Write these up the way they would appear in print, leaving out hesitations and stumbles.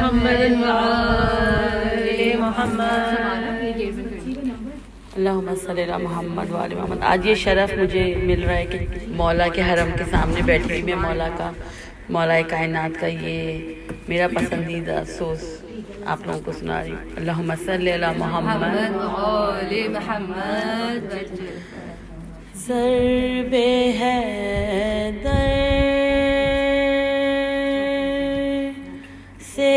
محمد وآل محمد. اللہم صلی علی محمد وآل محمد. آج یہ شرف مجھے مل رہا ہے کہ مولا کے حرم کے سامنے بیٹھی ہوئی میں مولا کائنات کا یہ میرا پسندیدہ سوز آپ لوگوں کو سنا رہی ہوں. اللہم صلی علی محمد وآل محمد. ضرب حیدر سے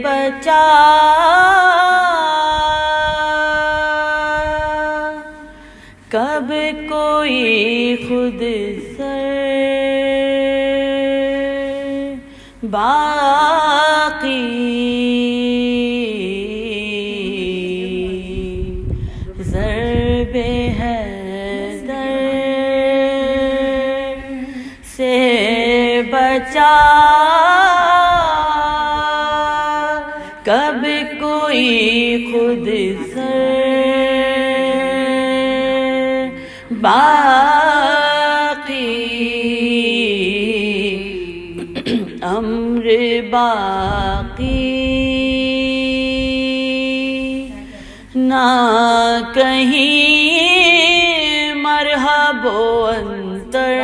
بچا کب کوئی خود سر باقی ضرب حیدر سے بچا کب کوئی خود سر باقی امر باقی نہ کہیں مرحب و انتر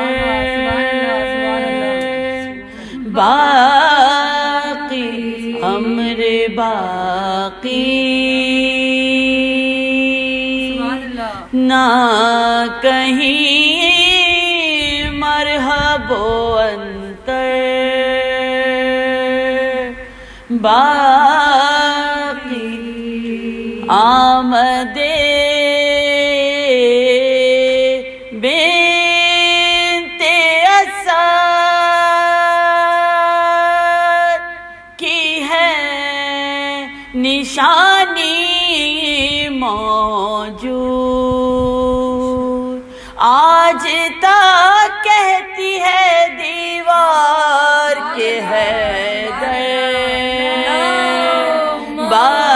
باقی امر باقی نہ کہیں مرحب و انتر باقی آمد بنت اسد کی ہے نشانی موجود آج تک کہتی ہے دیوار کے حیدر باقی